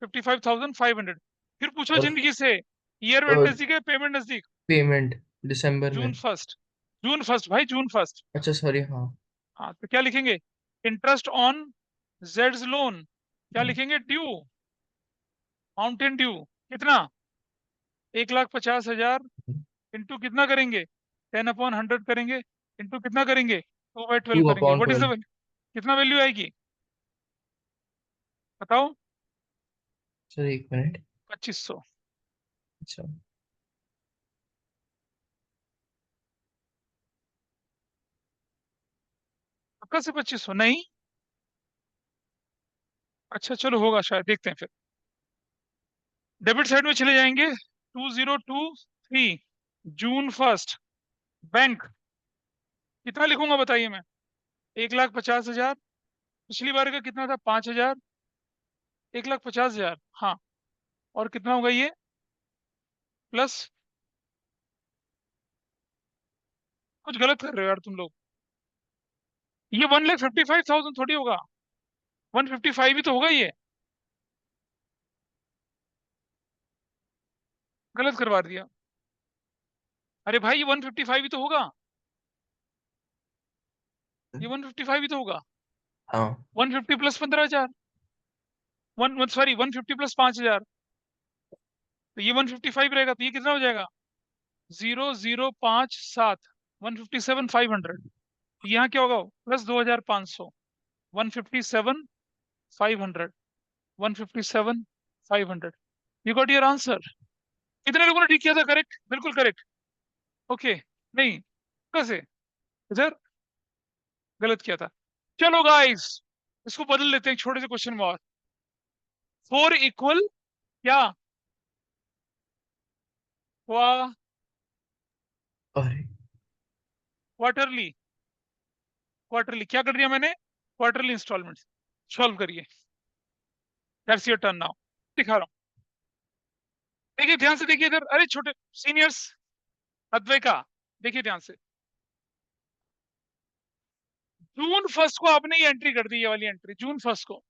55,500। फिर पूछो और जिंदगी से, ईयर एंड नजदीक है पेमेंट नजदीक? पेमेंट दिसंबर में। जून 1, जून 1 भाई, जून 1। अच्छा सॉरी, हाँ। हाँ, तो क्या लिखेंगे? इंटरेस्ट ऑन जेड्स लोन, क्या लिखेंगे? ड्यू, माउंटेन ड्यू, कितना? 1,50,000 इंटू कितना करेंगे? 10/100 करेंगे, इंटू कितना करेंगे? 2/12 टू करेंगे, upon what is the 12। Value? कितना वैल्यू आएगी बताओ? Sir 1 minute. 2,500। अच्छा। पक्का से 2,500 नहीं? अच्छा चलो, होगा शायद, देखते हैं फिर। डेबिट साइड में चले जाएंगे, 2023 जून 1 बैंक, कितना लिखूंगा बताइए मैं? 1,50,000, पिछली बार का कितना था? 5,000, 1,50,000, हाँ। और कितना होगा ये? प्लस, कुछ गलत कर रहे हो यार तुम लोग। ये 1,55,000 थोड़ी होगा, 155 ही तो होगा ये, गलत करवा दिया। अरे भाई ये 155 ही तो होगा, ये 155 ही तो होगा। हाँ 150 प्लस 15,000, वन सॉरी 150 प्लस 5,000, तो ये 155 रहेगा, तो ये कितना हो जाएगा, 0,057, 157,500। यहाँ क्या होगा, plus 2,500, 157,500, 157,500। You got your answer. कितने लोगों ने ठीक किया था, करेक्ट, बिल्कुल करेक्ट। ओके, नहीं, कैसे, इधर गलत किया था। चलो गाइस, इसको बदल लेते हैं एक छोटे से क्वेश्चन में और। 4 इक्वल क्या हुआ, अरे क्वार्टरली, क्वार्टरली क्या कर दिया मैंने, क्वार्टरली इंस्टॉलमेंट। सॉल्व करिए, दैट्स योर टर्न नाउ। दिखा रहा हूँ, देखिए ध्यान से, देखिए इधर, अरे छोटे सीनियर्स, अद्वैका, देखिए ध्यान से। जून 1 को आपने ये एंट्री कर दी, ये वाली एंट्री जून 1 को।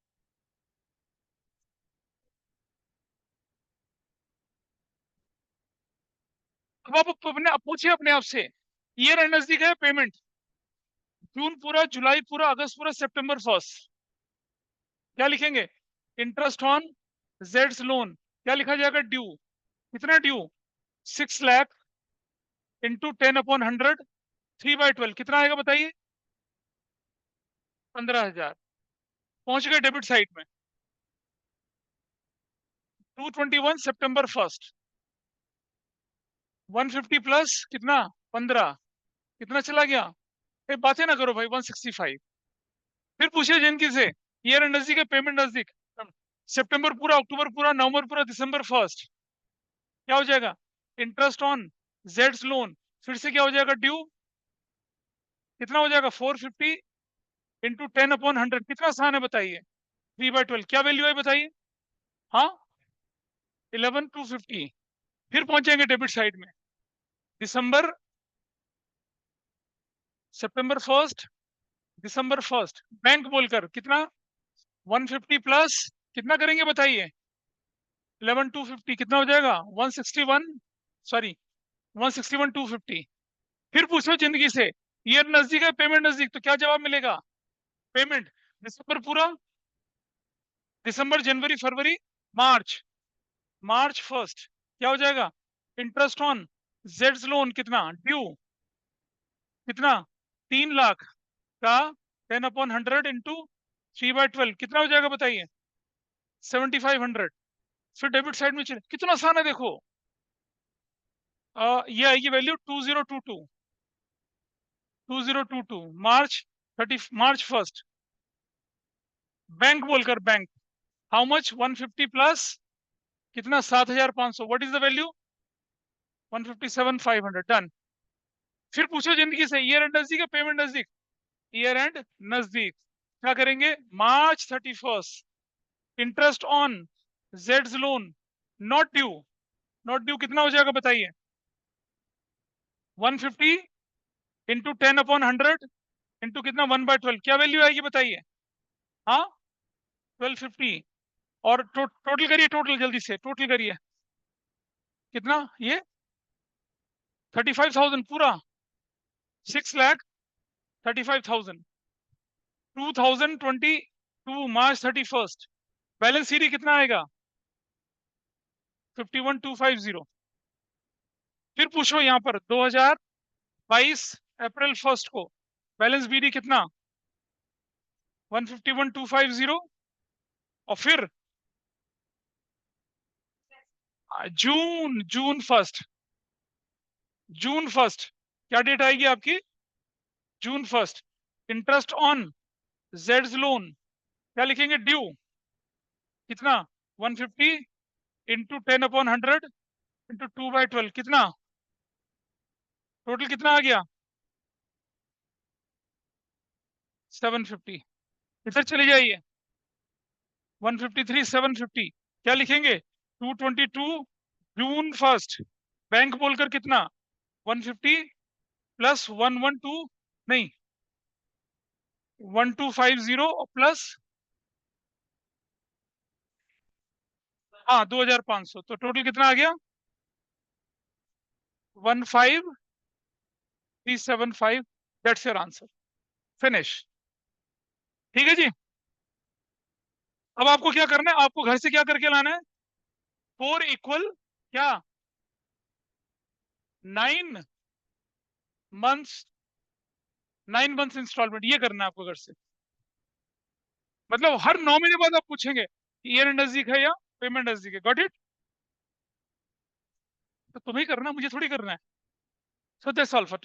अब आप अपने आप पूछिए अपने आप से, ईयर एंड नजदीक है, पेमेंट जून पूरा, जुलाई पूरा, अगस्त पूरा, सितंबर 1, क्या लिखेंगे, इंटरेस्ट ऑन जेड्स लोन, क्या लिखा जाएगा, ड्यू, कितना ड्यू, 6 लाख इंटू 10/100, 3/12, कितना आएगा बताइए, 15,000। पहुंच गए डेबिट साइड में, 221 सितंबर 1, 150 प्लस कितना, 15, कितना चला गया, ये बातें ना करो भाई, 165। फिर पूछिए जिनकी से, ईयर एंड नजदीक है, पेमेंट नजदीक, सितंबर पूरा, अक्टूबर पूरा, नवंबर पूरा, दिसंबर 1, क्या हो जाएगा, इंटरेस्ट ऑन जेड्स लोन, फिर से क्या हो जाएगा, ड्यू, कितना हो जाएगा, 450 इंटू 10/100, कितना आसान है बताइए, 3/12, क्या वैल्यू है बताइए, हाँ, 11,250। फिर पहुंचेंगे डेबिट साइड में, दिसंबर, सितंबर 1, दिसंबर 1, बैंक बोलकर कितना, 150 प्लस कितना करेंगे बताइए, 11,250, कितना हो जाएगा, 161, सॉरी 161,250। फिर पूछो जिंदगी से, ईयर नजदीक है, पेमेंट नजदीक, तो क्या जवाब मिलेगा, पेमेंट, दिसंबर पूरा, दिसंबर, जनवरी, फरवरी, मार्च, मार्च 1, क्या हो जाएगा, इंटरेस्ट ऑन जेड्स लोन कितना, ड्यू कितना, 3 लाख का 10/100 इंटू 3/12, कितना हो जाएगा बताइए, 7,500। फिर डेबिट साइड में चले, कितना आसान है देखो। ये आएगी वैल्यू 2022, मार्च 1, बैंक बोलकर, बैंक, हाउ मच, 150 प्लस कितना, 7,500, what is the value, 157,500, done. फिर पूछो जिंदगी से, ईयर एंड नजदीक है, पेमेंट नजदीक, ईयर एंड नजदीक, क्या करेंगे, मार्च 31, इंटरेस्ट ऑन जेड्स loan, not due, not due कितना हो जाएगा बताइए, 150 इंटू 10/100 इंटू कितना, 1/12, क्या वैल्यू आएगी बताइए, हाँ, 1250। और टोटल करिए, टोटल जल्दी से टोटल करिए, कितना ये, 35,000 पूरा, 6,35,000, 2022 मार्च 31, बैलेंस सीडी कितना आएगा, 51,250। फिर पूछो यहाँ पर 2022 अप्रैल 1 को बैलेंस बीडी कितना, 151,250। और फिर जून 1, क्या डेट आएगी आपकी, जून 1, इंटरेस्ट ऑन जेड्स लोन, क्या लिखेंगे, ड्यू कितना, 150 इंटू 10/100 इंटू 2/12, कितना, टोटल कितना आ गया, 750। इधर चले जाइए, 153, 750, क्या लिखेंगे, 222 जून 1, बैंक बोलकर कितना 150 प्लस 112 नहीं 1250 प्लस हाँ 2500, तो टोटल कितना आ गया 15375। That's your answer. फिनिश। ठीक है जी। अब आपको क्या करना है, आपको घर से क्या करके लाना है, 4 = क्या 9 मंथ्स, 9 मंथ्स इंस्टॉलमेंट, ये करना है आपको घर से। मतलब हर 9 महीने बाद आप पूछेंगे ईयर नजदीक है या पेमेंट नजदीक है। Got it. तो तुम्हें करना, मुझे थोड़ी करना है। So that's all for